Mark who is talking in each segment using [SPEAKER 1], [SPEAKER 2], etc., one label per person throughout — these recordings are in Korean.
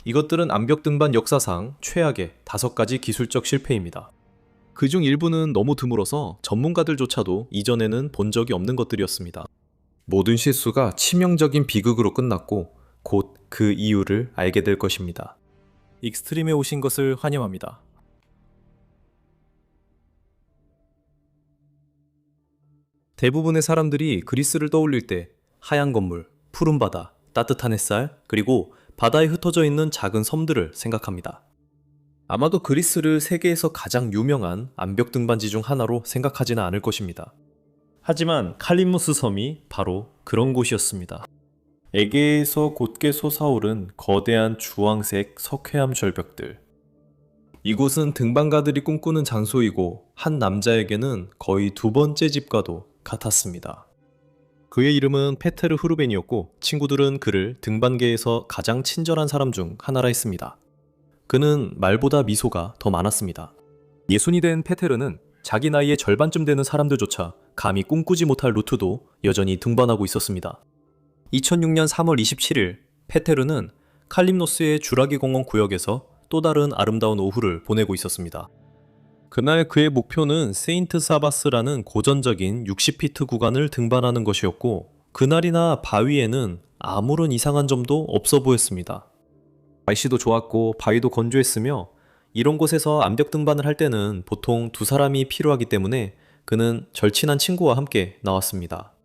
[SPEAKER 1] 이것들은 암벽 등반 역사상 최악의 5가지 기술적 실패입니다. 그중 일부는 너무 드물어서 전문가들조차도 이전에는 본 적이 없는 것들이었습니다. 모든 실수가 치명적인 비극으로 끝났고 곧 그 이유를 알게 될 것입니다. 익스트림에 오신 것을 환영합니다. 대부분의 사람들이 그리스를 떠올릴 때 하얀 건물, 푸른 바다, 따뜻한 햇살, 그리고 바다에 흩어져 있는 작은 섬들을 생각합니다. 아마도 그리스를 세계에서 가장 유명한 암벽 등반지 중 하나로 생각하지는 않을 것입니다. 하지만 칼림노스 섬이 바로 그런 곳이었습니다. 에게에서 곧게 솟아오른 거대한 주황색 석회암 절벽들. 이곳은 등반가들이 꿈꾸는 장소이고 한 남자에게는 거의 2번째 집과도 같았습니다. 그의 이름은 페테르 후르벤이었고 친구들은 그를 등반계에서 가장 친절한 사람 중 하나라 했습니다. 그는 말보다 미소가 더 많았습니다. 예순이 된 페테르는 자기 나이의 절반쯤 되는 사람들조차 감히 꿈꾸지 못할 루트도 여전히 등반하고 있었습니다. 2006년 3월 27일 페테르는 칼림노스의 주라기 공원 구역에서 또 다른 아름다운 오후를 보내고 있었습니다. 그날 그의 목표는 세인트 사바스라는 고전적인 60피트 구간을 등반하는 것이었고 그날이나 바위에는 아무런 이상한 점도 없어 보였습니다. 날씨도 좋았고 바위도 건조했으며 이런 곳에서 암벽 등반을 할 때는 보통 2사람이 필요하기 때문에 그는 절친한 친구와 함께 나왔습니다.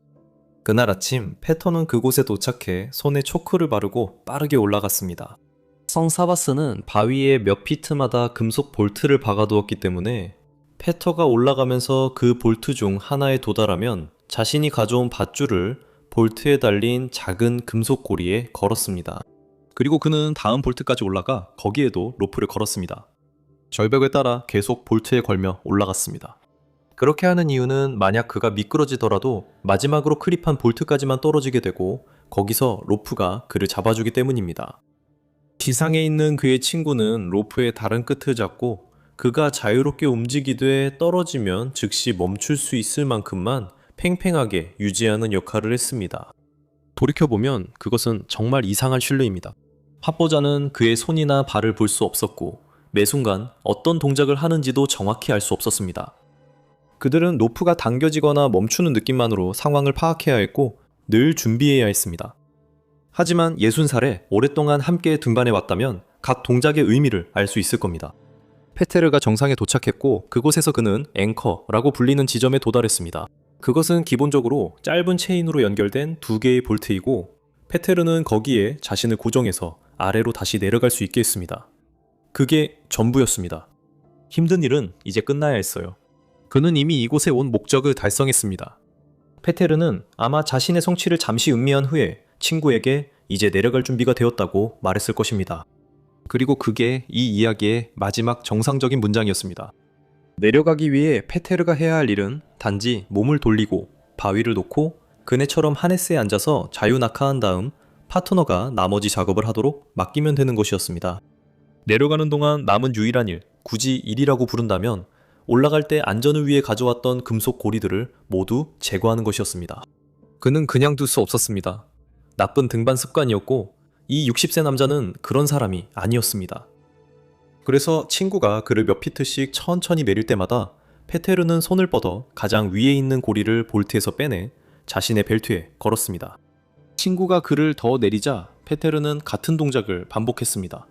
[SPEAKER 1] 그날 아침 페터는 그곳에 도착해 손에 초크를 바르고 빠르게 올라갔습니다. 성 사바스는 바위에 몇 피트마다 금속 볼트를 박아두었기 때문에 페터가 올라가면서 그 볼트 중 하나에 도달하면 자신이 가져온 밧줄을 볼트에 달린 작은 금속 고리에 걸었습니다. 그리고 그는 다음 볼트까지 올라가 거기에도 로프를 걸었습니다. 절벽을 따라 계속 볼트에 걸며 올라갔습니다. 그렇게 하는 이유는 만약 그가 미끄러지더라도 마지막으로 클립한 볼트까지만 떨어지게 되고 거기서 로프가 그를 잡아주기 때문입니다. 지상에 있는 그의 친구는 로프의 다른 끝을 잡고 그가 자유롭게 움직이되 떨어지면 즉시 멈출 수 있을 만큼만 팽팽하게 유지하는 역할을 했습니다. 돌이켜보면 그것은 정말 이상한 신뢰입니다. 합보자는 그의 손이나 발을 볼 수 없었고 매 순간 어떤 동작을 하는지도 정확히 알 수 없었습니다. 그들은 로프가 당겨지거나 멈추는 느낌만으로 상황을 파악해야 했고 늘 준비해야 했습니다. 하지만 60살에 오랫동안 함께 등반해 왔다면 각 동작의 의미를 알 수 있을 겁니다. 페테르가 정상에 도착했고 그곳에서 그는 앵커라고 불리는 지점에 도달했습니다. 그것은 기본적으로 짧은 체인으로 연결된 2개의 볼트이고 페테르는 거기에 자신을 고정해서 아래로 다시 내려갈 수 있게 했습니다. 그게 전부였습니다. 힘든 일은 이제 끝나야 했어요. 그는 이미 이곳에 온 목적을 달성했습니다. 페테르는 아마 자신의 성취를 잠시 음미한 후에 친구에게 이제 내려갈 준비가 되었다고 말했을 것입니다. 그리고 그게 이 이야기의 마지막 정상적인 문장이었습니다. 내려가기 위해 페테르가 해야 할 일은 단지 몸을 돌리고 바위를 놓고 그네처럼 하네스에 앉아서 자유낙하한 다음 파트너가 나머지 작업을 하도록 맡기면 되는 것이었습니다. 내려가는 동안 남은 유일한 일, 굳이 일이라고 부른다면 올라갈 때 안전을 위해 가져왔던 금속 고리들을 모두 제거하는 것이었습니다. 그는 그냥 둘 수 없었습니다. 나쁜 등반 습관이었고 이 60세 남자는 그런 사람이 아니었습니다. 그래서 친구가 그를 몇 피트씩 천천히 내릴 때마다 페테르는 손을 뻗어 가장 위에 있는 고리를 볼트에서 빼내 자신의 벨트에 걸었습니다. 친구가 그를 더 내리자 페테르는 같은 동작을 반복했습니다.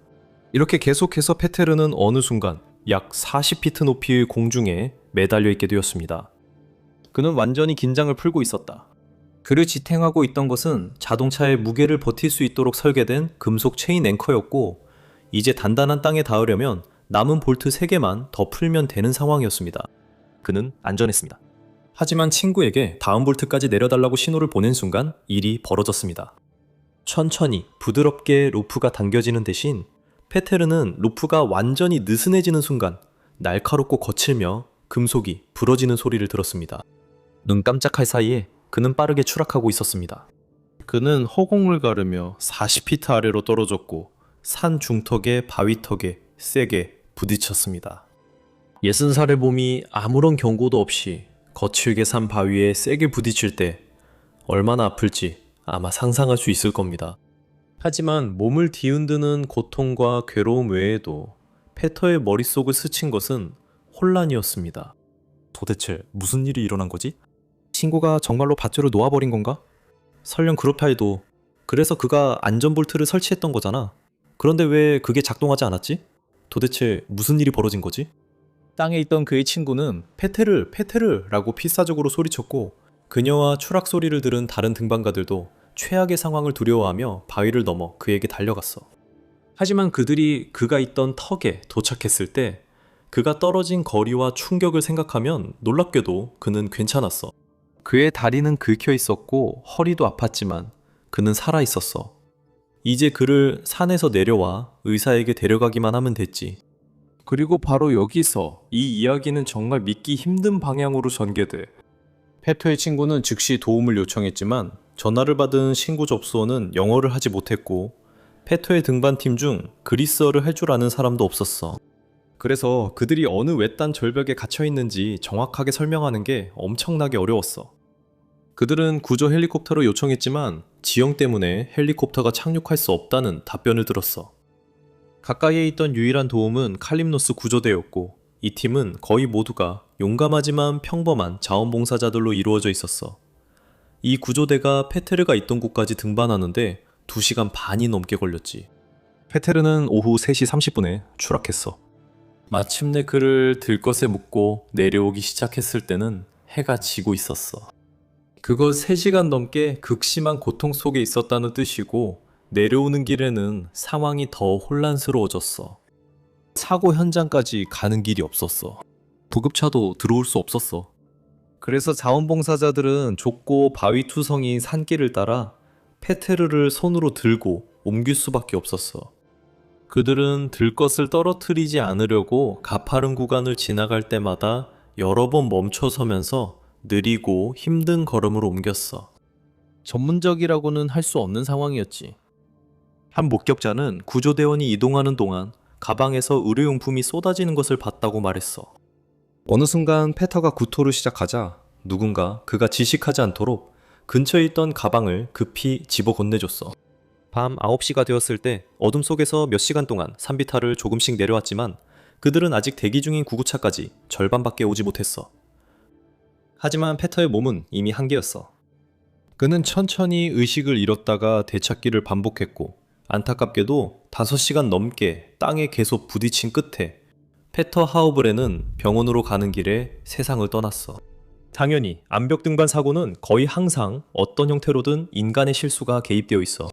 [SPEAKER 1] 이렇게 계속해서 페테르는 어느 순간 약 40피트 높이의 공중에 매달려 있게 되었습니다. 그는 완전히 긴장을 풀고 있었다. 그를 지탱하고 있던 것은 자동차의 무게를 버틸 수 있도록 설계된 금속 체인 앵커였고 이제 단단한 땅에 닿으려면 남은 볼트 3개만 더 풀면 되는 상황이었습니다. 그는 안전했습니다. 하지만 친구에게 다음 볼트까지 내려달라고 신호를 보낸 순간 일이 벌어졌습니다. 천천히 부드럽게 로프가 당겨지는 대신 페테르는 로프가 완전히 느슨해지는 순간 날카롭고 거칠며 금속이 부러지는 소리를 들었습니다. 눈 깜짝할 사이에 그는 빠르게 추락하고 있었습니다. 그는 허공을 가르며 40피트 아래로 떨어졌고 산 중턱에 바위턱에 세게 부딪혔습니다. 60살의 몸이 아무런 경고도 없이 거칠게 산 바위에 세게 부딪힐 때 얼마나 아플지 아마 상상할 수 있을 겁니다. 하지만 몸을 뒤흔드는 고통과 괴로움 외에도 페터의 머릿속을 스친 것은 혼란이었습니다. 도대체 무슨 일이 일어난 거지? 친구가 정말로 밧줄을 놓아버린 건가? 설령 그렇다 해도 그래서 그가 안전볼트를 설치했던 거잖아. 그런데 왜 그게 작동하지 않았지? 도대체 무슨 일이 벌어진 거지? 땅에 있던 그의 친구는 페테르 라고 필사적으로 소리쳤고 그녀와 추락 소리를 들은 다른 등반가들도 최악의 상황을 두려워하며 바위를 넘어 그에게 달려갔어. 하지만 그들이 그가 있던 턱에 도착했을 때 그가 떨어진 거리와 충격을 생각하면 놀랍게도 그는 괜찮았어. 그의 다리는 긁혀 있었고 허리도 아팠지만 그는 살아 있었어. 이제 그를 산에서 내려와 의사에게 데려가기만 하면 됐지. 그리고 바로 여기서 이 이야기는 정말 믿기 힘든 방향으로 전개돼. 페터의 친구는 즉시 도움을 요청했지만 전화를 받은 신고 접수원은 영어를 하지 못했고 페터의 등반팀 중 그리스어를 할 줄 아는 사람도 없었어. 그래서 그들이 어느 외딴 절벽에 갇혀 있는지 정확하게 설명하는 게 엄청나게 어려웠어. 그들은 구조 헬리콥터를 요청했지만 지형 때문에 헬리콥터가 착륙할 수 없다는 답변을 들었어. 가까이에 있던 유일한 도움은 칼림노스 구조대였고 이 팀은 거의 모두가 용감하지만 평범한 자원봉사자들로 이루어져 있었어. 이 구조대가 페테르가 있던 곳까지 등반하는데 2시간 반이 넘게 걸렸지. 페테르는 오후 3시 30분에 추락했어. 마침내 그를 들것에 묶고 내려오기 시작했을 때는 해가 지고 있었어. 그거 3시간 넘게 극심한 고통 속에 있었다는 뜻이고 내려오는 길에는 상황이 더 혼란스러워졌어. 사고 현장까지 가는 길이 없었어. 구급차도 들어올 수 없었어. 그래서 자원봉사자들은 좁고 바위 투성이 산길을 따라 페테르를 손으로 들고 옮길 수밖에 없었어. 그들은 들것을 떨어뜨리지 않으려고 가파른 구간을 지나갈 때마다 여러 번 멈춰서면서 느리고 힘든 걸음으로 옮겼어. 전문적이라고는 할 수 없는 상황이었지. 한 목격자는 구조대원이 이동하는 동안 가방에서 의료용품이 쏟아지는 것을 봤다고 말했어. 어느 순간 페터가 구토를 시작하자 누군가 그가 지식하지 않도록 근처에 있던 가방을 급히 집어 건네줬어. 밤 9시가 되었을 때 어둠 속에서 몇 시간 동안 산비탈을 조금씩 내려왔지만 그들은 아직 대기 중인 구급차까지 절반밖에 오지 못했어. 하지만 페터의 몸은 이미 한계였어. 그는 천천히 의식을 잃었다가 되찾기를 반복했고 안타깝게도 5시간 넘게 땅에 계속 부딪힌 끝에 페터 하우브레는 병원으로 가는 길에 세상을 떠났어. 당연히 암벽 등반 사고는 거의 항상 어떤 형태로든 인간의 실수가 개입되어 있어.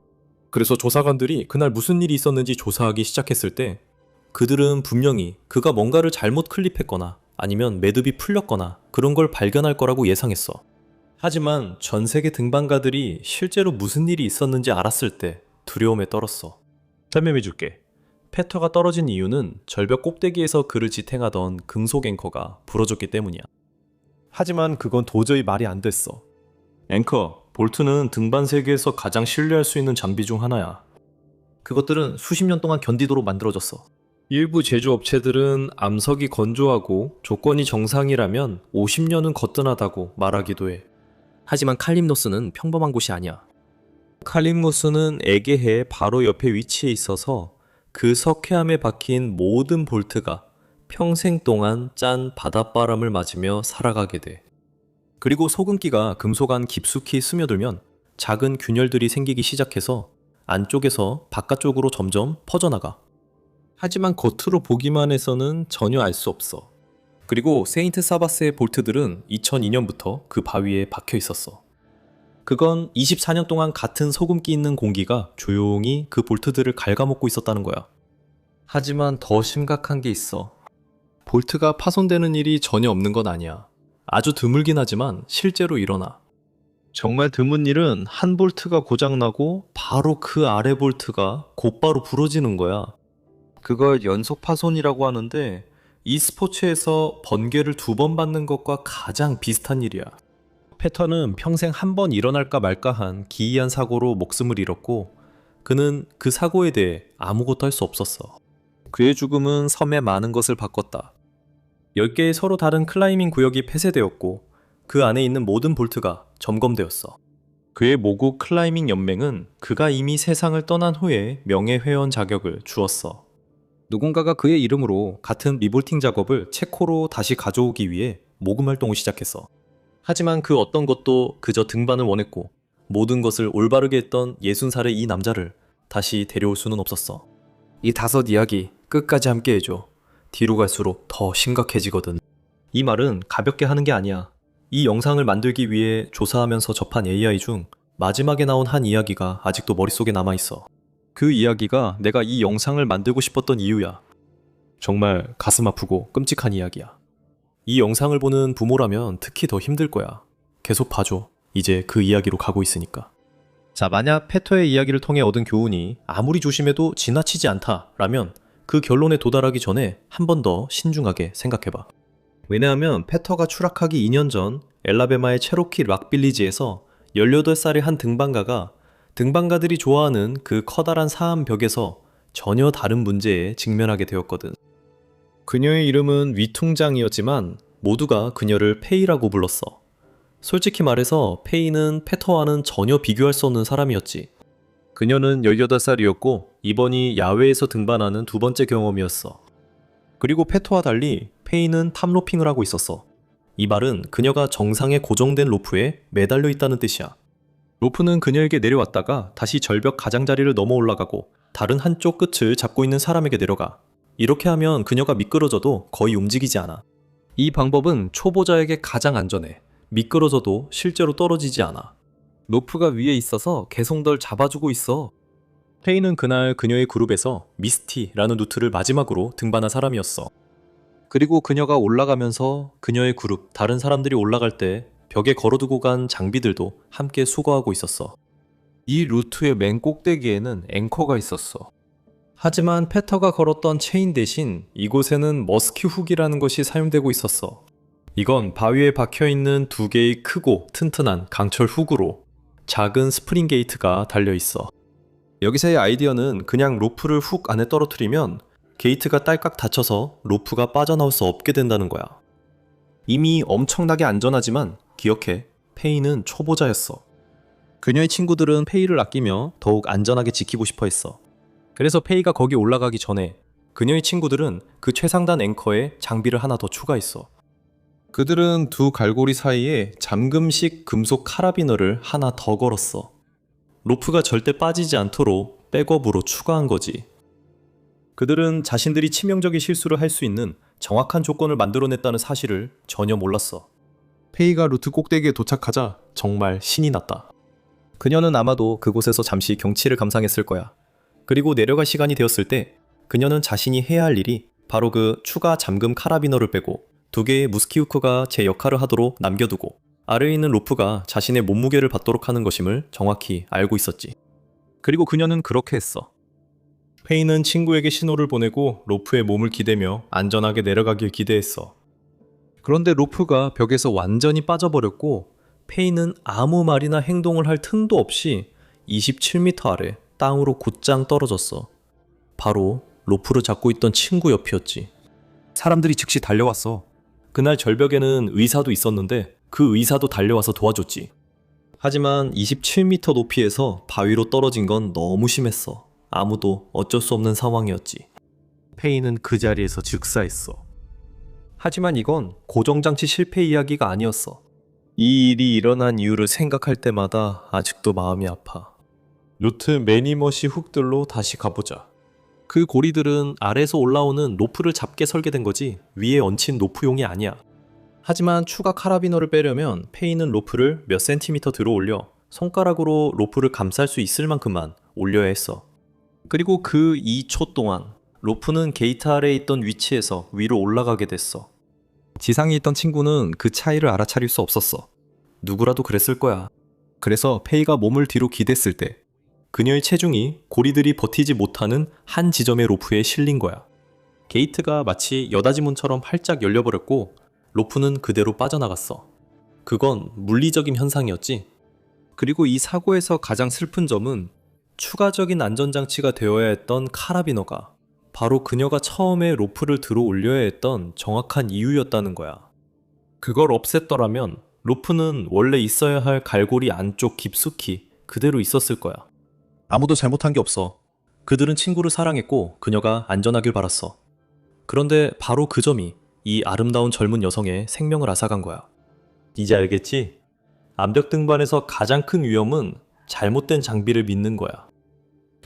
[SPEAKER 1] 그래서 조사관들이 그날 무슨 일이 있었는지 조사하기 시작했을 때 그들은 분명히 그가 뭔가를 잘못 클립했거나 아니면 매듭이 풀렸거나 그런 걸 발견할 거라고 예상했어. 하지만 전 세계 등반가들이 실제로 무슨 일이 있었는지 알았을 때 두려움에 떨었어. 설명해줄게. 페터가 떨어진 이유는 절벽 꼭대기에서 그를 지탱하던 금속 앵커가 부러졌기 때문이야. 하지만 그건 도저히 말이 안 됐어. 앵커, 볼트는 등반 세계에서 가장 신뢰할 수 있는 장비 중 하나야. 그것들은 수십 년 동안 견디도록 만들어졌어. 일부 제조업체들은 암석이 건조하고 조건이 정상이라면 50년은 거뜬하다고 말하기도 해. 하지만 칼림노스는 평범한 곳이 아니야. 칼림노스는 에게해 바로 옆에 위치해 있어서 그 석회암에 박힌 모든 볼트가 평생 동안 짠 바닷바람을 맞으며 살아가게 돼. 그리고 소금기가 금속 안 깊숙이 스며들면 작은 균열들이 생기기 시작해서 안쪽에서 바깥쪽으로 점점 퍼져나가. 하지만 겉으로 보기만 해서는 전혀 알 수 없어. 그리고 세인트 사바스의 볼트들은 2002년부터 그 바위에 박혀 있었어. 그건 24년 동안 같은 소금기 있는 공기가 조용히 그 볼트들을 갉아먹고 있었다는 거야. 하지만 더 심각한 게 있어. 볼트가 파손되는 일이 전혀 없는 건 아니야. 아주 드물긴 하지만 실제로 일어나. 정말 드문 일은 한 볼트가 고장나고 바로 그 아래 볼트가 곧바로 부러지는 거야. 그걸 연속 파손이라고 하는데 이 스포츠에서 번개를 2번 받는 것과 가장 비슷한 일이야. 페터는 평생 한 번 일어날까 말까한 기이한 사고로 목숨을 잃었고 그는 그 사고에 대해 아무것도 할 수 없었어. 그의 죽음은 섬의 많은 것을 바꿨다. 10개의 서로 다른 클라이밍 구역이 폐쇄되었고 그 안에 있는 모든 볼트가 점검되었어. 그의 모국 클라이밍 연맹은 그가 이미 세상을 떠난 후에 명예회원 자격을 주었어. 누군가가 그의 이름으로 같은 리볼팅 작업을 체코로 다시 가져오기 위해 모금 활동을 시작했어. 하지만 그 어떤 것도 그저 등반을 원했고 모든 것을 올바르게 했던 60살의 이 남자를 다시 데려올 수는 없었어. 이 5 이야기 끝까지 함께 해줘. 뒤로 갈수록 더 심각해지거든. 이 말은 가볍게 하는 게 아니야. 이 영상을 만들기 위해 조사하면서 접한 AI 중 마지막에 나온 한 이야기가 아직도 머릿속에 남아있어. 그 이야기가 내가 이 영상을 만들고 싶었던 이유야. 정말 가슴 아프고 끔찍한 이야기야. 이 영상을 보는 부모라면 특히 더 힘들 거야. 계속 봐줘. 이제 그 이야기로 가고 있으니까. 자, 만약 페터의 이야기를 통해 얻은 교훈이 아무리 조심해도 지나치지 않다라면 그 결론에 도달하기 전에 한 번 더 신중하게 생각해봐. 왜냐하면 페터가 추락하기 2년 전 엘라베마의 체로키 락빌리지에서 18살의 한 등반가가 등반가들이 좋아하는 그 커다란 사암 벽에서 전혀 다른 문제에 직면하게 되었거든. 그녀의 이름은 위퉁장이었지만 모두가 그녀를 페이라고 불렀어. 솔직히 말해서 페이는 페터와는 전혀 비교할 수 없는 사람이었지. 그녀는 18살이었고 이번이 야외에서 등반하는 2번째 경험이었어. 그리고 페터와 달리 페이는 탑로핑을 하고 있었어. 이 말은 그녀가 정상에 고정된 로프에 매달려 있다는 뜻이야. 로프는 그녀에게 내려왔다가 다시 절벽 가장자리를 넘어 올라가고 다른 한쪽 끝을 잡고 있는 사람에게 내려가. 이렇게 하면 그녀가 미끄러져도 거의 움직이지 않아. 이 방법은 초보자에게 가장 안전해. 미끄러져도 실제로 떨어지지 않아. 로프가 위에 있어서 계속 널 잡아주고 있어. 페이는 그날 그녀의 그룹에서 미스티라는 루트를 마지막으로 등반한 사람이었어. 그리고 그녀가 올라가면서 그녀의 그룹, 다른 사람들이 올라갈 때 벽에 걸어두고 간 장비들도 함께 수거하고 있었어. 이 루트의 맨 꼭대기에는 앵커가 있었어. 하지만 페터가 걸었던 체인 대신 이곳에는 머스키 훅이라는 것이 사용되고 있었어. 이건 바위에 박혀있는 2개의 크고 튼튼한 강철 훅으로 작은 스프링 게이트가 달려있어. 여기서의 아이디어는 그냥 로프를 훅 안에 떨어뜨리면 게이트가 딸깍 닫혀서 로프가 빠져나올 수 없게 된다는 거야. 이미 엄청나게 안전하지만 기억해, 페이는 초보자였어. 그녀의 친구들은 페이를 아끼며 더욱 안전하게 지키고 싶어 했어. 그래서 페이가 거기 올라가기 전에 그녀의 친구들은 그 최상단 앵커에 장비를 하나 더 추가했어. 그들은 2 갈고리 사이에 잠금식 금속 카라비너를 하나 더 걸었어. 로프가 절대 빠지지 않도록 백업으로 추가한 거지. 그들은 자신들이 치명적인 실수를 할 수 있는 정확한 조건을 만들어냈다는 사실을 전혀 몰랐어. 페이가 루트 꼭대기에 도착하자 정말 신이 났다. 그녀는 아마도 그곳에서 잠시 경치를 감상했을 거야. 그리고 내려갈 시간이 되었을 때 그녀는 자신이 해야 할 일이 바로 그 추가 잠금 카라비너를 빼고 2개의 무스키후크가 제 역할을 하도록 남겨두고 아래에 있는 로프가 자신의 몸무게를 받도록 하는 것임을 정확히 알고 있었지. 그리고 그녀는 그렇게 했어. 페이는 친구에게 신호를 보내고 로프에 몸을 기대며 안전하게 내려가길 기대했어. 그런데 로프가 벽에서 완전히 빠져버렸고 페이는 아무 말이나 행동을 할 틈도 없이 27m 아래 땅으로 곧장 떨어졌어. 바로 로프를 잡고 있던 친구 옆이었지. 사람들이 즉시 달려왔어. 그날 절벽에는 의사도 있었는데 그 의사도 달려와서 도와줬지. 하지만 27m 높이에서 바위로 떨어진 건 너무 심했어. 아무도 어쩔 수 없는 상황이었지. 페이는 그 자리에서 즉사했어. 하지만 이건 고정장치 실패 이야기가 아니었어. 이 일이 일어난 이유를 생각할 때마다 아직도 마음이 아파. 루트 매니머시 훅들로 다시 가보자. 그 고리들은 아래에서 올라오는 로프를 잡게 설계된 거지 위에 얹힌 로프용이 아니야. 하지만 추가 카라비너를 빼려면 페이는 로프를 몇 센티미터 들어 올려 손가락으로 로프를 감쌀 수 있을 만큼만 올려야 했어. 그리고 그 2초 동안 로프는 게이트 아래에 있던 위치에서 위로 올라가게 됐어. 지상에 있던 친구는 그 차이를 알아차릴 수 없었어. 누구라도 그랬을 거야. 그래서 페이가 몸을 뒤로 기댔을 때 그녀의 체중이 고리들이 버티지 못하는 한 지점의 로프에 실린 거야. 게이트가 마치 여닫이문처럼 활짝 열려버렸고 로프는 그대로 빠져나갔어. 그건 물리적인 현상이었지. 그리고 이 사고에서 가장 슬픈 점은 추가적인 안전장치가 되어야 했던 카라비너가 바로 그녀가 처음에 로프를 들어 올려야 했던 정확한 이유였다는 거야. 그걸 없앴더라면 로프는 원래 있어야 할 갈고리 안쪽 깊숙이 그대로 있었을 거야. 아무도 잘못한 게 없어. 그들은 친구를 사랑했고 그녀가 안전하길 바랐어. 그런데 바로 그 점이 이 아름다운 젊은 여성의 생명을 앗아간 거야. 이제 알겠지? 암벽 등반에서 가장 큰 위험은 잘못된 장비를 믿는 거야.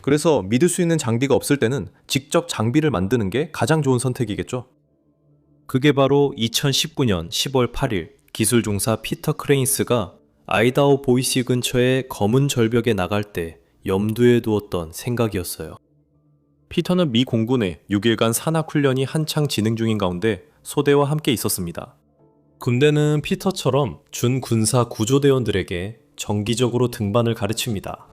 [SPEAKER 1] 그래서 믿을 수 있는 장비가 없을 때는 직접 장비를 만드는 게 가장 좋은 선택이겠죠? 그게 바로 2019년 10월 8일 기술종사 피터 크레인스가 아이다호 보이시 근처의 검은 절벽에 나갈 때 염두에 두었던 생각이었어요. 피터는 미 공군의 6일간 산악훈련이 한창 진행 중인 가운데 소대와 함께 있었습니다. 군대는 피터처럼 준군사 구조대원들에게 정기적으로 등반을 가르칩니다.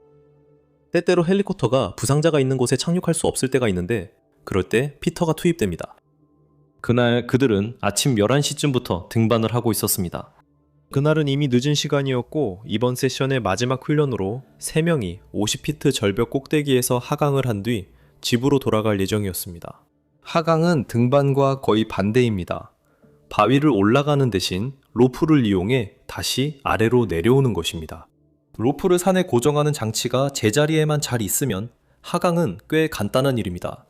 [SPEAKER 1] 때때로 헬리콥터가 부상자가 있는 곳에 착륙할 수 없을 때가 있는데 그럴 때 피터가 투입됩니다. 그날 그들은 아침 11시쯤부터 등반을 하고 있었습니다. 그날은 이미 늦은 시간이었고 이번 세션의 마지막 훈련으로 3명이 50피트 절벽 꼭대기에서 하강을 한 뒤 집으로 돌아갈 예정이었습니다. 하강은 등반과 거의 반대입니다. 바위를 올라가는 대신 로프를 이용해 다시 아래로 내려오는 것입니다. 로프를 산에 고정하는 장치가 제자리에만 잘 있으면 하강은 꽤 간단한 일입니다.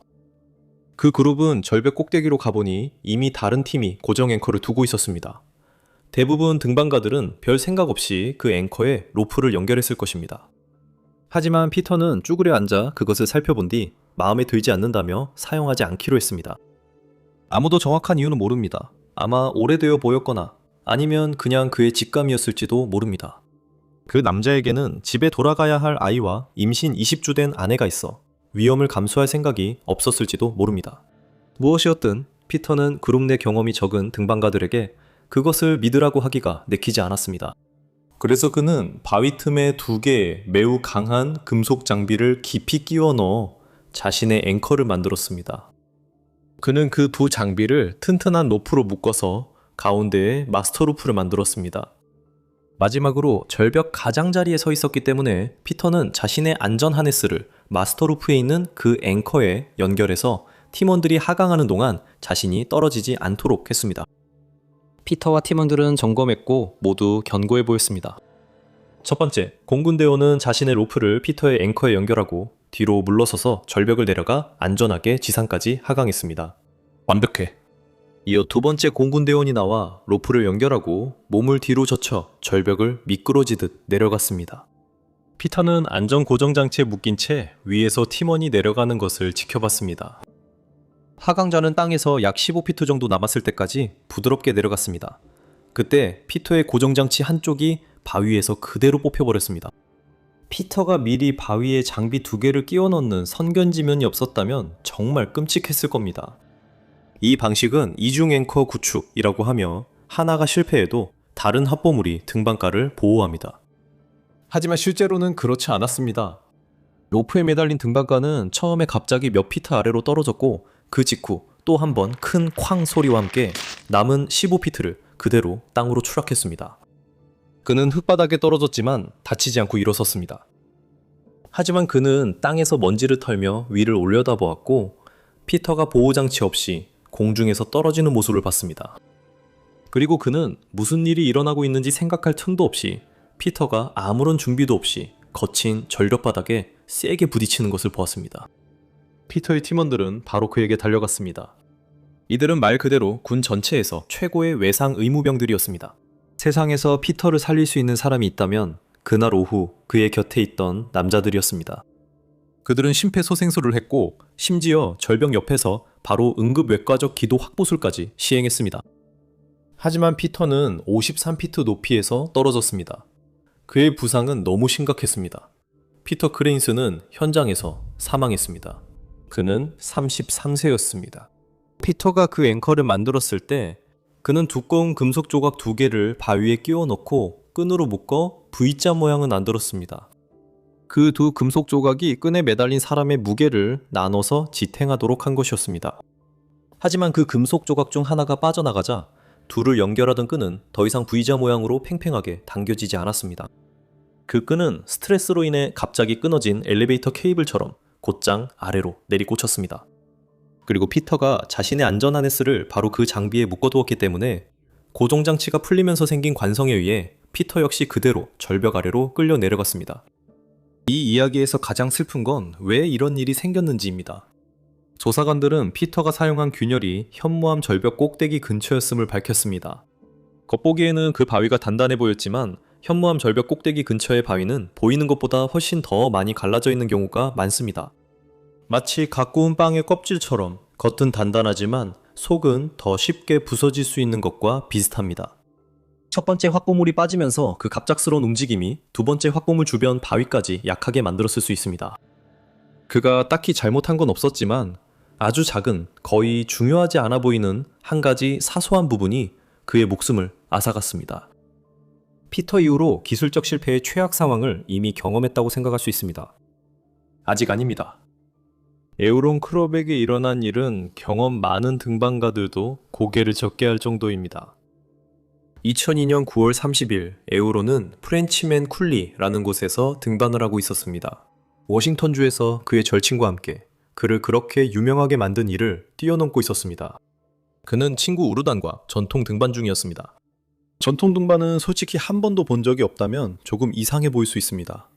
[SPEAKER 1] 그 그룹은 절벽 꼭대기로 가보니 이미 다른 팀이 고정 앵커를 두고 있었습니다. 대부분 등반가들은 별 생각 없이 그 앵커에 로프를 연결했을 것입니다. 하지만 피터는 쭈그려 앉아 그것을 살펴본 뒤 마음에 들지 않는다며 사용하지 않기로 했습니다. 아무도 정확한 이유는 모릅니다. 아마 오래되어 보였거나 아니면 그냥 그의 직감이었을지도 모릅니다. 그 남자에게는 집에 돌아가야 할 아이와 임신 20주 된 아내가 있어 위험을 감수할 생각이 없었을지도 모릅니다. 무엇이었든 피터는 그룹 내 경험이 적은 등반가들에게 그것을 믿으라고 하기가 내키지 않았습니다. 그래서 그는 바위 틈에 2개의 매우 강한 금속 장비를 깊이 끼워 넣어 자신의 앵커를 만들었습니다. 그는 그 2 장비를 튼튼한 로프로 묶어서 가운데에 마스터 로프를 만들었습니다. 마지막으로 절벽 가장자리에 서 있었기 때문에 피터는 자신의 안전 하네스를 마스터 로프에 있는 그 앵커에 연결해서 팀원들이 하강하는 동안 자신이 떨어지지 않도록 했습니다. 피터와 팀원들은 점검했고 모두 견고해 보였습니다. 첫 번째, 공군대원은 자신의 로프를 피터의 앵커에 연결하고 뒤로 물러서서 절벽을 내려가 안전하게 지상까지 하강했습니다. 완벽해. 이어 2번째 공군대원이 나와 로프를 연결하고 몸을 뒤로 젖혀 절벽을 미끄러지듯 내려갔습니다. 피터는 안전 고정장치에 묶인 채 위에서 팀원이 내려가는 것을 지켜봤습니다. 하강자는 땅에서 약 15피트 정도 남았을 때까지 부드럽게 내려갔습니다. 그때 피터의 고정장치 한쪽이 바위에서 그대로 뽑혀버렸습니다. 피터가 미리 바위에 장비 2개를 끼워 넣는 선견지면이 없었다면 정말 끔찍했을 겁니다. 이 방식은 이중 앵커 구축이라고 하며 하나가 실패해도 다른 합보물이 등반가를 보호합니다. 하지만 실제로는 그렇지 않았습니다. 로프에 매달린 등반가는 처음에 갑자기 몇 피트 아래로 떨어졌고 그 직후 또 한 번 큰 쾅 소리와 함께 남은 15피트를 그대로 땅으로 추락했습니다. 그는 흙바닥에 떨어졌지만 다치지 않고 일어섰습니다. 하지만 그는 땅에서 먼지를 털며 위를 올려다보았고 피터가 보호장치 없이 공중에서 떨어지는 모습을 봤습니다. 그리고 그는 무슨 일이 일어나고 있는지 생각할 틈도 없이 피터가 아무런 준비도 없이 거친 절벽바닥에 세게 부딪히는 것을 보았습니다. 피터의 팀원들은 바로 그에게 달려갔습니다. 이들은 말 그대로 군 전체에서 최고의 외상 의무병들이었습니다. 세상에서 피터를 살릴 수 있는 사람이 있다면 그날 오후 그의 곁에 있던 남자들이었습니다. 그들은 심폐소생술을 했고 심지어 절벽 옆에서 바로 응급외과적 기도 확보술까지 시행했습니다. 하지만 피터는 53피트 높이에서 떨어졌습니다. 그의 부상은 너무 심각했습니다. 피터 크레인스는 현장에서 사망했습니다. 그는 33세였습니다. 피터가 그 앵커를 만들었을 때 그는 두꺼운 금속 조각 2개를 바위에 끼워 넣고 끈으로 묶어 V자 모양을 만들었습니다. 그 2 금속 조각이 끈에 매달린 사람의 무게를 나눠서 지탱하도록 한 것이었습니다. 하지만 그 금속 조각 중 하나가 빠져나가자 둘을 연결하던 끈은 더 이상 V자 모양으로 팽팽하게 당겨지지 않았습니다. 그 끈은 스트레스로 인해 갑자기 끊어진 엘리베이터 케이블처럼 곧장 아래로 내리꽂혔습니다. 그리고 피터가 자신의 안전 하네스를 바로 그 장비에 묶어두었기 때문에 고정장치가 풀리면서 생긴 관성에 의해 피터 역시 그대로 절벽 아래로 끌려 내려갔습니다. 이 이야기에서 가장 슬픈 건 왜 이런 일이 생겼는지입니다. 조사관들은 피터가 사용한 균열이 현무암 절벽 꼭대기 근처였음을 밝혔습니다. 겉보기에는 그 바위가 단단해 보였지만 현무암 절벽 꼭대기 근처의 바위는 보이는 것보다 훨씬 더 많이 갈라져 있는 경우가 많습니다. 마치 갓 구운 빵의 껍질처럼 겉은 단단하지만 속은 더 쉽게 부서질 수 있는 것과 비슷합니다. 첫 번째 확보물이 빠지면서 그 갑작스러운 움직임이 두 번째 확보물 주변 바위까지 약하게 만들었을 수 있습니다. 그가 딱히 잘못한 건 없었지만 아주 작은, 거의 중요하지 않아 보이는 한 가지 사소한 부분이 그의 목숨을 앗아갔습니다. 피터 이후로 기술적 실패의 최악 상황을 이미 경험했다고 생각할 수 있습니다. 아직 아닙니다. 에우론 크롭에게 일어난 일은 경험 많은 등반가들도 고개를 젓게 할 정도입니다. 2002년 9월 30일 에우론은 프렌치맨 쿨리라는 곳에서 등반을 하고 있었습니다. 워싱턴주에서 그의 절친과 함께 그를 그렇게 유명하게 만든 일을 뛰어넘고 있었습니다. 그는 친구 우르단과 전통 등반 중이었습니다. 전통 등반은 솔직히 한 번도 본 적이 없다면 조금 이상해 보일 수 있습니다.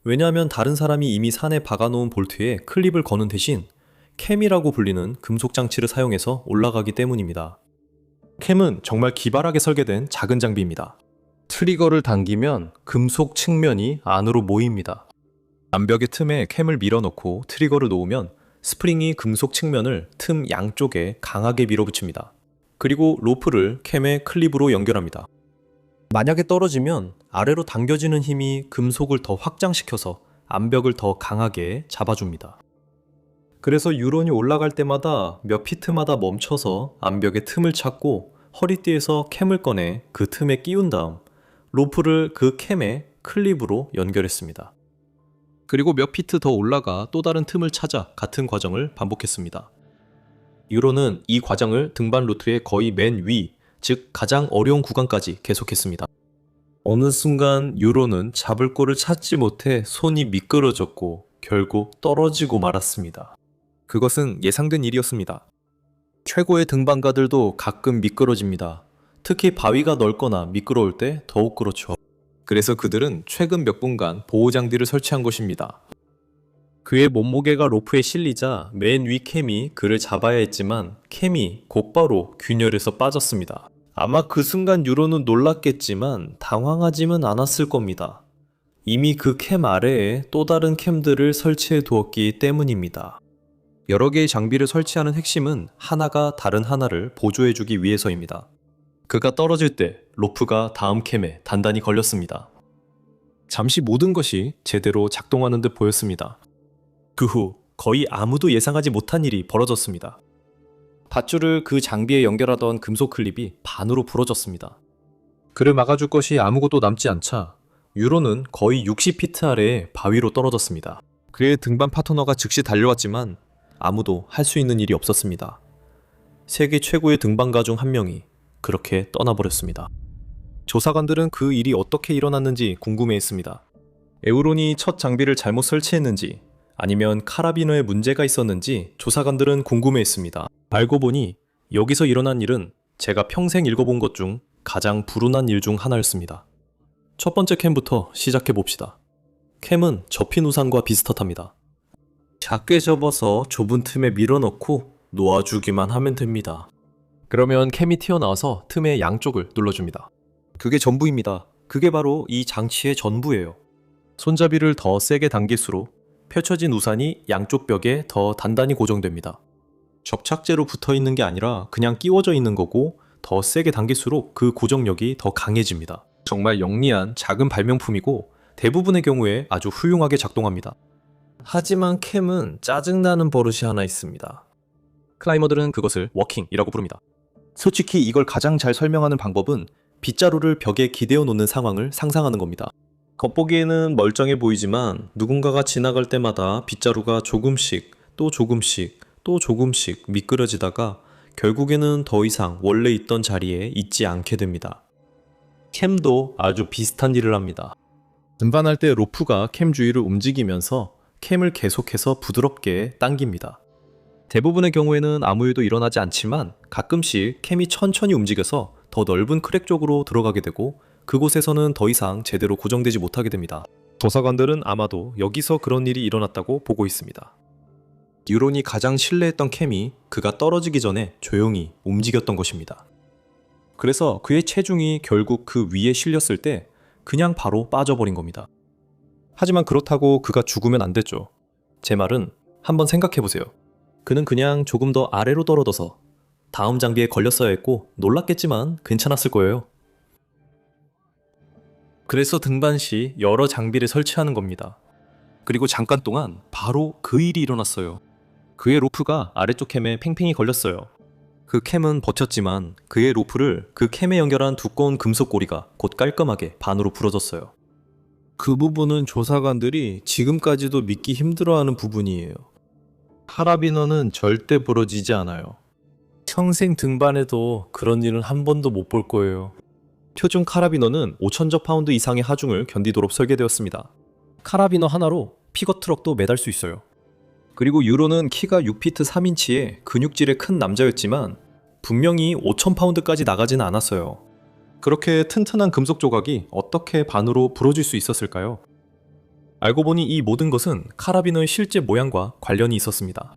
[SPEAKER 1] 왜냐하면 다른 사람이 이미 산에 박아놓은 볼트에 클립을 거는 대신 캠이라고 불리는 금속 장치를 사용해서 올라가기 때문입니다. 캠은 정말 기발하게 설계된 작은 장비입니다. 트리거를 당기면 금속 측면이 안으로 모입니다. 암벽의 틈에 캠을 밀어넣고 트리거를 놓으면 스프링이 금속 측면을 틈 양쪽에 강하게 밀어붙입니다. 그리고 로프를 캠의 클립으로 연결합니다. 만약에 떨어지면 아래로 당겨지는 힘이 금속을 더 확장시켜서 암벽을 더 강하게 잡아줍니다. 그래서 유론이 올라갈 때마다 몇 피트마다 멈춰서 암벽의 틈을 찾고 허리띠에서 캠을 꺼내 그 틈에 끼운 다음 로프를 그 캠에 클립으로 연결했습니다. 그리고 몇 피트 더 올라가 또 다른 틈을 찾아 같은 과정을 반복했습니다. 유로는 이 과정을 등반 루트의 거의 맨 위, 즉 가장 어려운 구간까지 계속했습니다. 어느 순간 유로는 잡을 꼴을 찾지 못해 손이 미끄러졌고 결국 떨어지고 말았습니다. 그것은 예상된 일이었습니다. 최고의 등반가들도 가끔 미끄러집니다. 특히 바위가 넓거나 미끄러울 때 더욱 그렇죠. 그래서 그들은 최근 몇 분간 보호장비를 설치한 것입니다. 그의 몸무게가 로프에 실리자 맨 위 캠이 그를 잡아야 했지만 캠이 곧바로 균열에서 빠졌습니다. 아마 그 순간 유로는 놀랐겠지만 당황하지는 않았을 겁니다. 이미 그 캠 아래에 또 다른 캠들을 설치해 두었기 때문입니다. 여러 개의 장비를 설치하는 핵심은 하나가 다른 하나를 보조해주기 위해서입니다. 그가 떨어질 때 로프가 다음 캠에 단단히 걸렸습니다. 잠시 모든 것이 제대로 작동하는 듯 보였습니다. 그 후 거의 아무도 예상하지 못한 일이 벌어졌습니다. 밧줄을 그 장비에 연결하던 금속 클립이 반으로 부러졌습니다. 그를 막아줄 것이 아무것도 남지 않자 유로는 거의 60피트 아래에 바위로 떨어졌습니다. 그의 등반 파트너가 즉시 달려왔지만 아무도 할 수 있는 일이 없었습니다. 세계 최고의 등반가 중 한 명이 그렇게 떠나버렸습니다. 조사관들은 그 일이 어떻게 일어났는지 궁금해했습니다. 에우론이 첫 장비를 잘못 설치했는지 아니면 카라비너에 문제가 있었는지 조사관들은 궁금해했습니다. 알고 보니 여기서 일어난 일은 제가 평생 읽어본 것 중 가장 불운한 일 중 하나였습니다. 첫 번째 캠부터 시작해봅시다. 캠은 접힌 우산과 비슷하답니다. 작게 접어서 좁은 틈에 밀어넣고 놓아주기만 하면 됩니다. 그러면 캠이 튀어나와서 틈의 양쪽을 눌러줍니다. 그게 전부입니다. 그게 바로 이 장치의 전부예요. 손잡이를 더 세게 당길수록 펼쳐진 우산이 양쪽 벽에 더 단단히 고정됩니다. 접착제로 붙어있는 게 아니라 그냥 끼워져 있는 거고 더 세게 당길수록 그 고정력이 더 강해집니다. 정말 영리한 작은 발명품이고 대부분의 경우에 아주 훌륭하게 작동합니다. 하지만 캠은 짜증나는 버릇이 하나 있습니다. 클라이머들은 그것을 워킹이라고 부릅니다. 솔직히 이걸 가장 잘 설명하는 방법은 빗자루를 벽에 기대어 놓는 상황을 상상하는 겁니다. 겉보기에는 멀쩡해 보이지만 누군가가 지나갈 때마다 빗자루가 조금씩 또 조금씩 또 조금씩 미끄러지다가 결국에는 더 이상 원래 있던 자리에 있지 않게 됩니다. 캠도 아주 비슷한 일을 합니다. 등반할 때 로프가 캠 주위를 움직이면서 캠을 계속해서 부드럽게 당깁니다. 대부분의 경우에는 아무 일도 일어나지 않지만 가끔씩 캠이 천천히 움직여서 더 넓은 크랙 쪽으로 들어가게 되고 그곳에서는 더 이상 제대로 고정되지 못하게 됩니다. 조사관들은 아마도 여기서 그런 일이 일어났다고 보고 있습니다. 유론이 가장 신뢰했던 캠이 그가 떨어지기 전에 조용히 움직였던 것입니다. 그래서 그의 체중이 결국 그 위에 실렸을 때 그냥 바로 빠져버린 겁니다. 하지만 그렇다고 그가 죽으면 안 됐죠. 제 말은 한번 생각해보세요. 그는 그냥 조금 더 아래로 떨어져서 다음 장비에 걸렸어야 했고 놀랐겠지만 괜찮았을 거예요. 그래서 등반 시 여러 장비를 설치하는 겁니다. 그리고 잠깐 동안 바로 그 일이 일어났어요. 그의 로프가 아래쪽 캠에 팽팽히 걸렸어요. 그 캠은 버텼지만 그의 로프를 그 캠에 연결한 두꺼운 금속 고리가 곧 깔끔하게 반으로 부러졌어요. 그 부분은 조사관들이 지금까지도 믿기 힘들어하는 부분이에요. 카라비너는 절대 부러지지 않아요. 평생 등반해도 그런 일은 한 번도 못 볼 거예요. 표준 카라비너는 5,000저 파운드 이상의 하중을 견디도록 설계되었습니다. 카라비너 하나로 피거 트럭도 매달 수 있어요. 그리고 유로는 키가 6피트 3인치의 근육질의 큰 남자였지만 분명히 5,000파운드까지 나가지는 않았어요. 그렇게 튼튼한 금속 조각이 어떻게 반으로 부러질 수 있었을까요? 알고 보니 이 모든 것은 카라비너의 실제 모양과 관련이 있었습니다.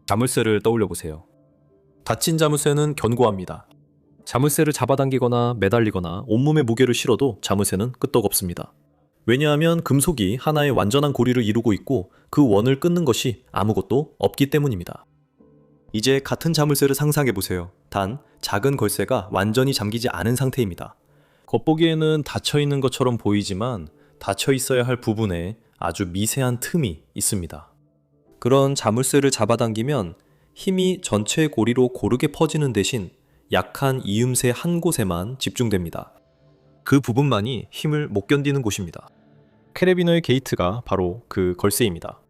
[SPEAKER 1] 자물쇠를 떠올려 보세요. 다친 자물쇠는 견고합니다. 자물쇠를 잡아당기거나 매달리거나 온몸에 무게를 실어도 자물쇠는 끄떡없습니다. 왜냐하면 금속이 하나의 완전한 고리를 이루고 있고 그 원을 끊는 것이 아무것도 없기 때문입니다. 이제 같은 자물쇠를 상상해보세요. 단 작은 걸쇠가 완전히 잠기지 않은 상태입니다. 겉보기에는 닫혀있는 것처럼 보이지만 닫혀있어야 할 부분에 아주 미세한 틈이 있습니다. 그런 자물쇠를 잡아당기면 힘이 전체 고리로 고르게 퍼지는 대신 약한 이음새 한 곳에만 집중됩니다. 그 부분만이 힘을 못 견디는 곳입니다. 캐러비너의 게이트가 바로 그 걸쇠입니다.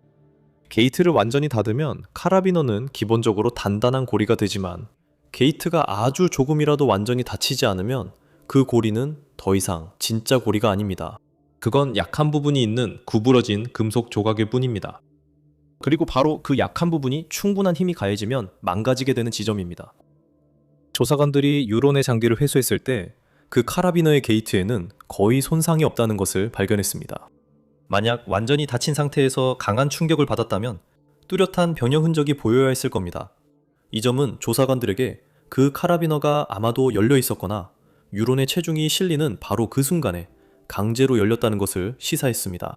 [SPEAKER 1] 게이트를 완전히 닫으면 카라비너는 기본적으로 단단한 고리가 되지만 게이트가 아주 조금이라도 완전히 닫히지 않으면 그 고리는 더 이상 진짜 고리가 아닙니다. 그건 약한 부분이 있는 구부러진 금속 조각일 뿐입니다. 그리고 바로 그 약한 부분이 충분한 힘이 가해지면 망가지게 되는 지점입니다. 조사관들이 유론의 장비를 회수했을 때 그 카라비너의 게이트에는 거의 손상이 없다는 것을 발견했습니다. 만약 완전히 닫힌 상태에서 강한 충격을 받았다면 뚜렷한 변형 흔적이 보여야 했을 겁니다. 이 점은 조사관들에게 그 카라비너가 아마도 열려 있었거나 유론의 체중이 실리는 바로 그 순간에 강제로 열렸다는 것을 시사했습니다.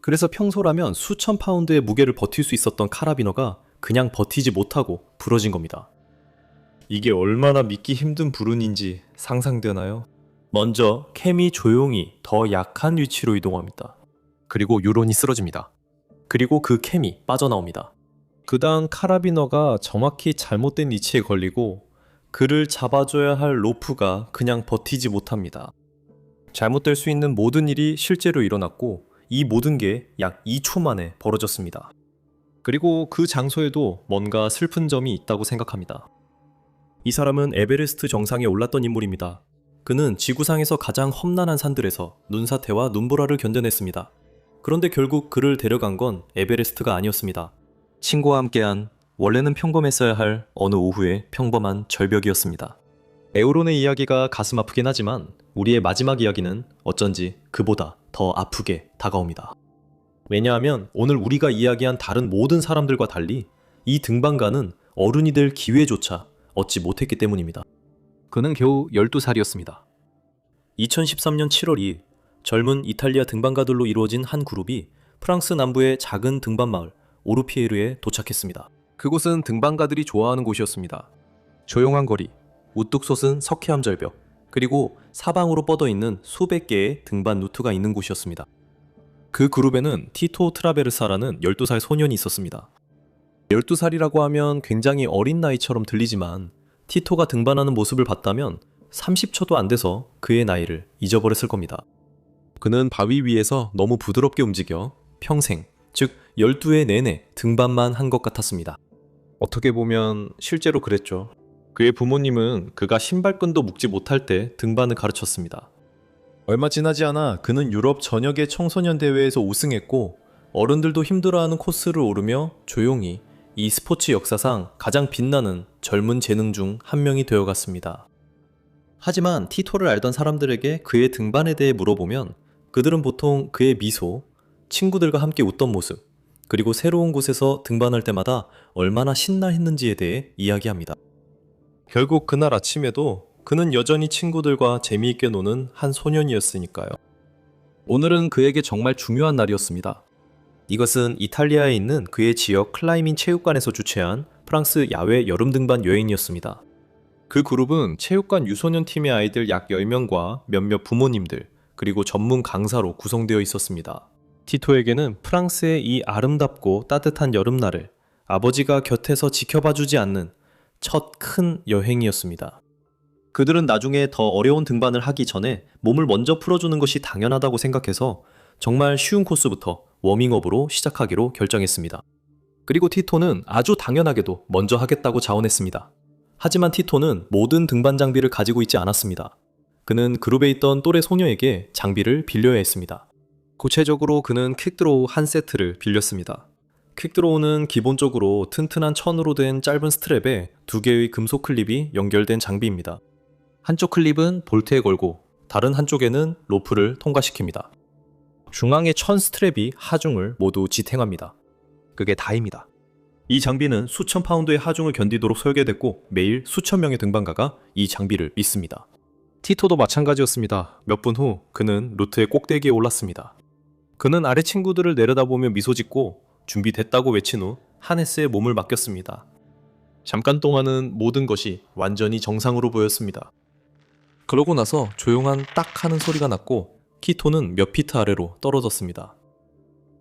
[SPEAKER 1] 그래서 평소라면 수천 파운드의 무게를 버틸 수 있었던 카라비너가 그냥 버티지 못하고 부러진 겁니다. 이게 얼마나 믿기 힘든 불운인지 상상되나요? 먼저 캠이 조용히 더 약한 위치로 이동합니다. 그리고 유론이 쓰러집니다. 그리고 그 캠이 빠져나옵니다. 그 다음 카라비너가 정확히 잘못된 위치에 걸리고 그를 잡아줘야 할 로프가 그냥 버티지 못합니다. 잘못될 수 있는 모든 일이 실제로 일어났고 이 모든 게 약 2초 만에 벌어졌습니다. 그리고 그 장소에도 뭔가 슬픈 점이 있다고 생각합니다. 이 사람은 에베레스트 정상에 올랐던 인물입니다. 그는 지구상에서 가장 험난한 산들에서 눈사태와 눈보라를 견뎌냈습니다. 그런데 결국 그를 데려간 건 에베레스트가 아니었습니다. 친구와 함께한 원래는 평범했어야 할 어느 오후의 평범한 절벽이었습니다. 에우론의 이야기가 가슴 아프긴 하지만 우리의 마지막 이야기는 어쩐지 그보다 더 아프게 다가옵니다. 왜냐하면 오늘 우리가 이야기한 다른 모든 사람들과 달리 이 등반가는 어른이 될 기회조차 얻지 못했기 때문입니다. 그는 겨우 12살이었습니다. 2013년 7월 2일 젊은 이탈리아 등반가들로 이루어진 한 그룹이 프랑스 남부의 작은 등반 마을 오르피에르에 도착했습니다. 그곳은 등반가들이 좋아하는 곳이었습니다. 조용한 거리, 우뚝 솟은 석회암 절벽, 그리고 사방으로 뻗어있는 수백 개의 등반 루트가 있는 곳이었습니다. 그 그룹에는 티토 트라베르사라는 12살 소년이 있었습니다. 12살이라고 하면 굉장히 어린 나이처럼 들리지만 티토가 등반하는 모습을 봤다면 30초도 안 돼서 그의 나이를 잊어버렸을 겁니다. 그는 바위 위에서 너무 부드럽게 움직여 평생, 즉 12회 내내 등반만 한 것 같았습니다. 어떻게 보면 실제로 그랬죠. 그의 부모님은 그가 신발끈도 묶지 못할 때 등반을 가르쳤습니다. 얼마 지나지 않아 그는 유럽 전역의 청소년 대회에서 우승했고 어른들도 힘들어하는 코스를 오르며 조용히 이 스포츠 역사상 가장 빛나는 젊은 재능 중 한 명이 되어갔습니다. 하지만 티토를 알던 사람들에게 그의 등반에 대해 물어보면 그들은 보통 그의 미소, 친구들과 함께 웃던 모습, 그리고 새로운 곳에서 등반할 때마다 얼마나 신나 했는지에 대해 이야기합니다. 결국 그날 아침에도 그는 여전히 친구들과 재미있게 노는 한 소년이었으니까요. 오늘은 그에게 정말 중요한 날이었습니다. 이것은 이탈리아에 있는 그의 지역 클라이밍 체육관에서 주최한 프랑스 야외 여름 등반 여행이었습니다. 그 그룹은 체육관 유소년 팀의 아이들 약 10명과 몇몇 부모님들, 그리고 전문 강사로 구성되어 있었습니다. 티토에게는 프랑스의 이 아름답고 따뜻한 여름날을 아버지가 곁에서 지켜봐주지 않는 첫 큰 여행이었습니다. 그들은 나중에 더 어려운 등반을 하기 전에 몸을 먼저 풀어주는 것이 당연하다고 생각해서 정말 쉬운 코스부터 워밍업으로 시작하기로 결정했습니다. 그리고 티토는 아주 당연하게도 먼저 하겠다고 자원했습니다. 하지만 티토는 모든 등반 장비를 가지고 있지 않았습니다. 그는 그룹에 있던 또래 소녀에게 장비를 빌려야 했습니다. 구체적으로 그는 퀵드로우 한 세트를 빌렸습니다. 퀵드로우는 기본적으로 튼튼한 천으로 된 짧은 스트랩에 2개의 금속 클립이 연결된 장비입니다. 한쪽 클립은 볼트에 걸고 다른 한쪽에는 로프를 통과시킵니다. 중앙의 천 스트랩이 하중을 모두 지탱합니다. 그게 다입니다. 이 장비는 수천 파운드의 하중을 견디도록 설계됐고 매일 수천 명의 등반가가 이 장비를 믿습니다. 티토도 마찬가지였습니다. 몇 분 후 그는 루트의 꼭대기에 올랐습니다. 그는 아래 친구들을 내려다보며 미소 짓고 준비됐다고 외친 후 하네스에 몸을 맡겼습니다. 잠깐 동안은 모든 것이 완전히 정상으로 보였습니다. 그러고 나서 조용한 딱 하는 소리가 났고 키토는 몇 피트 아래로 떨어졌습니다.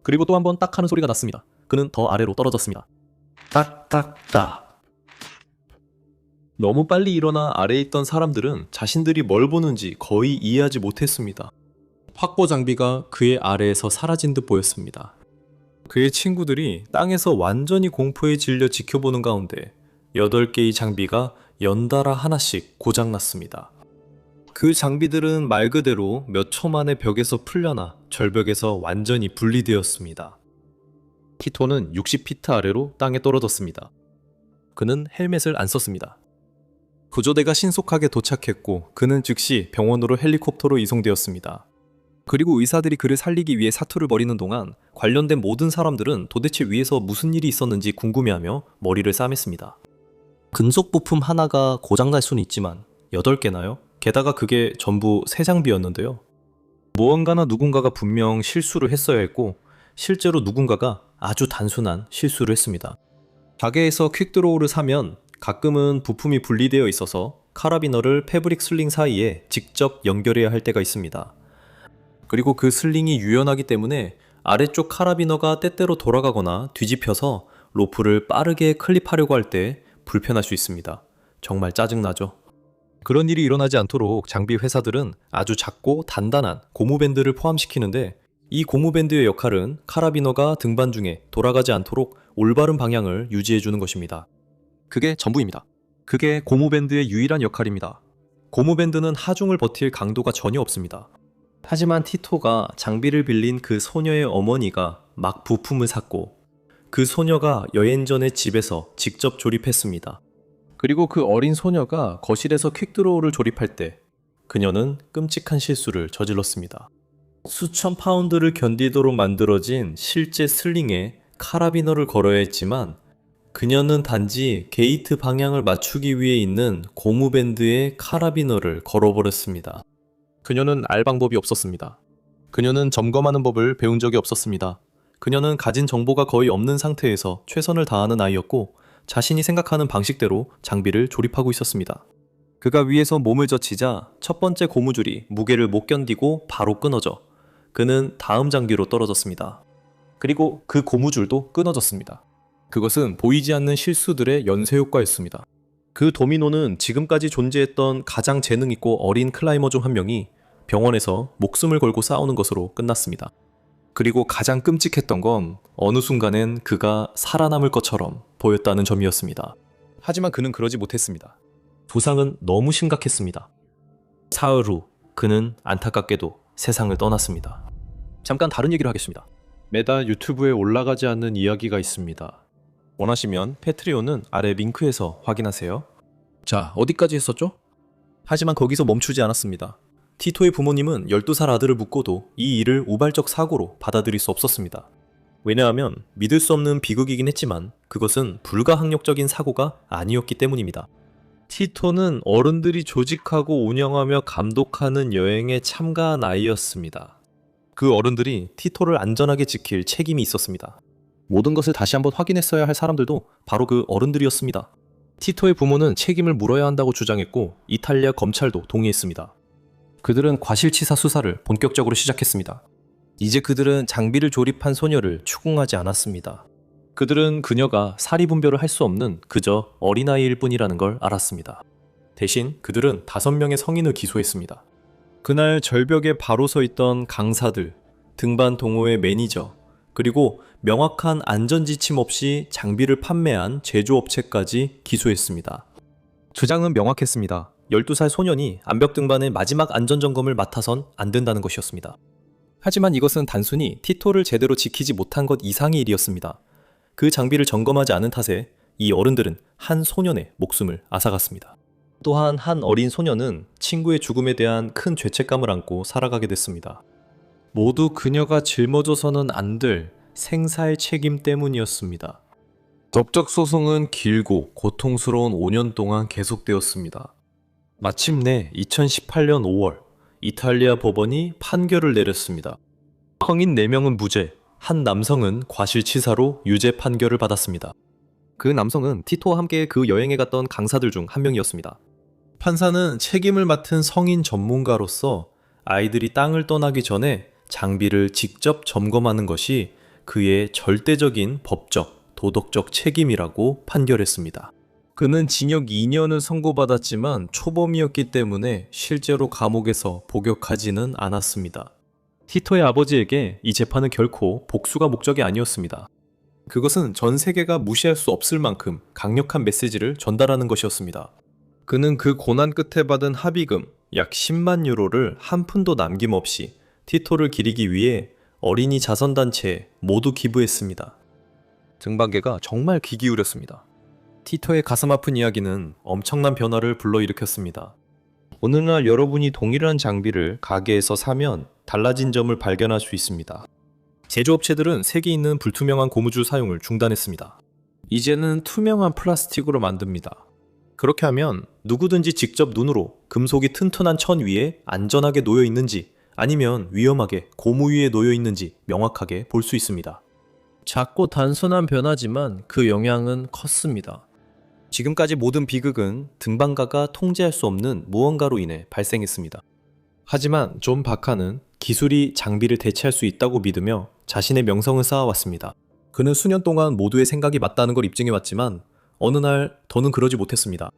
[SPEAKER 1] 그리고 또 한 번 딱 하는 소리가 났습니다. 그는 더 아래로 떨어졌습니다. 딱딱딱. 너무 빨리 일어나 아래에 있던 사람들은 자신들이 뭘 보는지 거의 이해하지 못했습니다. 확보 장비가 그의 아래에서 사라진 듯 보였습니다. 그의 친구들이 땅에서 완전히 공포에 질려 지켜보는 가운데 8개의 장비가 연달아 하나씩 고장났습니다. 그 장비들은 말 그대로 몇 초 만에 벽에서 풀려나 절벽에서 완전히 분리되었습니다. 티토는 60피트 아래로 땅에 떨어졌습니다. 그는 헬멧을 안 썼습니다. 구조대가 신속하게 도착했고 그는 즉시 병원으로 헬리콥터로 이송되었습니다. 그리고 의사들이 그를 살리기 위해 사투를 벌이는 동안 관련된 모든 사람들은 도대체 위에서 무슨 일이 있었는지 궁금해하며 머리를 싸맸습니다. 금속 부품 하나가 고장날 수는 있지만 8개나요? 게다가 그게 전부 새 장비였는데요. 무언가나 누군가가 분명 실수를 했어야 했고 실제로 누군가가 아주 단순한 실수를 했습니다. 가게에서 퀵드로우를 사면 가끔은 부품이 분리되어 있어서 카라비너를 패브릭 슬링 사이에 직접 연결해야 할 때가 있습니다. 그리고 그 슬링이 유연하기 때문에 아래쪽 카라비너가 때때로 돌아가거나 뒤집혀서 로프를 빠르게 클립하려고 할 때 불편할 수 있습니다. 정말 짜증나죠? 그런 일이 일어나지 않도록 장비 회사들은 아주 작고 단단한 고무밴드를 포함시키는데 이 고무밴드의 역할은 카라비너가 등반 중에 돌아가지 않도록 올바른 방향을 유지해주는 것입니다. 그게 전부입니다. 그게 고무밴드의 유일한 역할입니다. 고무밴드는 하중을 버틸 강도가 전혀 없습니다. 하지만 티토가 장비를 빌린 그 소녀의 어머니가 막 부품을 샀고 그 소녀가 여행 전에 집에서 직접 조립했습니다. 그리고 그 어린 소녀가 거실에서 퀵드로우를 조립할 때 그녀는 끔찍한 실수를 저질렀습니다. 수천 파운드를 견디도록 만들어진 실제 슬링에 카라비너를 걸어야 했지만 그녀는 단지 게이트 방향을 맞추기 위해 있는 고무밴드에 카라비너를 걸어버렸습니다. 그녀는 알 방법이 없었습니다. 그녀는 점검하는 법을 배운 적이 없었습니다. 그녀는 가진 정보가 거의 없는 상태에서 최선을 다하는 아이였고 자신이 생각하는 방식대로 장비를 조립하고 있었습니다. 그가 위에서 몸을 젖히자 첫 번째 고무줄이 무게를 못 견디고 바로 끊어져 그는 다음 장비로 떨어졌습니다. 그리고 그 고무줄도 끊어졌습니다. 그것은 보이지 않는 실수들의 연쇄 효과였습니다. 그 도미노는 지금까지 존재했던 가장 재능 있고 어린 클라이머 중 한 명이 병원에서 목숨을 걸고 싸우는 것으로 끝났습니다. 그리고 가장 끔찍했던 건 어느 순간엔 그가 살아남을 것처럼 보였다는 점이었습니다. 하지만 그는 그러지 못했습니다. 부상은 너무 심각했습니다. 사흘 후 그는 안타깝게도 세상을 떠났습니다. 잠깐 다른 얘기를 하겠습니다. 매달 유튜브에 올라가지 않는 이야기가 있습니다. 원하시면 패트리온은 아래 링크에서 확인하세요. 자, 어디까지 했었죠? 하지만 거기서 멈추지 않았습니다. 티토의 부모님은 12살 아들을 묻고도 이 일을 우발적 사고로 받아들일 수 없었습니다. 왜냐하면 믿을 수 없는 비극이긴 했지만 그것은 불가항력적인 사고가 아니었기 때문입니다. 티토는 어른들이 조직하고 운영하며 감독하는 여행에 참가한 아이였습니다. 그 어른들이 티토를 안전하게 지킬 책임이 있었습니다. 모든 것을 다시 한번 확인했어야 할 사람들도 바로 그 어른들이었습니다. 티토의 부모는 책임을 물어야 한다고 주장했고 이탈리아 검찰도 동의했습니다. 그들은 과실치사 수사를 본격적으로 시작했습니다. 이제 그들은 장비를 조립한 소녀를 추궁하지 않았습니다. 그들은 그녀가 사리분별을 할 수 없는 그저 어린아이일 뿐이라는 걸 알았습니다. 대신 그들은 5명의 성인을 기소했습니다. 그날 절벽에 바로 서 있던 강사들, 등반 동호회 매니저, 그리고 명확한 안전지침 없이 장비를 판매한 제조업체까지 기소했습니다. 주장은 명확했습니다. 12살 소년이 암벽 등반의 마지막 안전점검을 맡아선 안 된다는 것이었습니다. 하지만 이것은 단순히 티토를 제대로 지키지 못한 것 이상의 일이었습니다. 그 장비를 점검하지 않은 탓에 이 어른들은 한 소년의 목숨을 앗아갔습니다. 또한 한 어린 소년은 친구의 죽음에 대한 큰 죄책감을 안고 살아가게 됐습니다. 모두 그녀가 짊어져서는 안 될 생사의 책임 때문이었습니다. 법적 소송은 길고 고통스러운 5년 동안 계속되었습니다. 마침내 2018년 5월 이탈리아 법원이 판결을 내렸습니다. 성인 4명은 무죄, 한 남성은 과실치사로 유죄 판결을 받았습니다. 그 남성은 티토와 함께 그 여행에 갔던 강사들 중 한 명이었습니다. 판사는 책임을 맡은 성인 전문가로서 아이들이 땅을 떠나기 전에 장비를 직접 점검하는 것이 그의 절대적인 법적, 도덕적 책임이라고 판결했습니다. 그는 징역 2년을 선고받았지만 초범이었기 때문에 실제로 감옥에서 복역하지는 않았습니다. 티토의 아버지에게 이 재판은 결코 복수가 목적이 아니었습니다. 그것은 전 세계가 무시할 수 없을 만큼 강력한 메시지를 전달하는 것이었습니다. 그는 그 고난 끝에 받은 합의금 약 10만 유로를 한 푼도 남김없이 티토를 기리기 위해 어린이 자선단체에 모두 기부했습니다. 등반계가 정말 귀 기울였습니다. 티토의 가슴 아픈 이야기는 엄청난 변화를 불러일으켰습니다. 오늘날 여러분이 동일한 장비를 가게에서 사면 달라진 점을 발견할 수 있습니다. 제조업체들은 색이 있는 불투명한 고무줄 사용을 중단했습니다. 이제는 투명한 플라스틱으로 만듭니다. 그렇게 하면 누구든지 직접 눈으로 금속이 튼튼한 천 위에 안전하게 놓여 있는지 아니면 위험하게 고무 위에 놓여 있는지 명확하게 볼 수 있습니다. 작고 단순한 변화지만 그 영향은 컸습니다. 지금까지 모든 비극은 등반가가 통제할 수 없는 무언가로 인해 발생했습니다. 하지만 존 바카는 기술이 장비를 대체할 수 있다고 믿으며 자신의 명성을 쌓아왔습니다. 그는 수년 동안 모두의 생각이 맞다는 걸 입증해왔지만 어느 날 더는 그러지 못했습니다.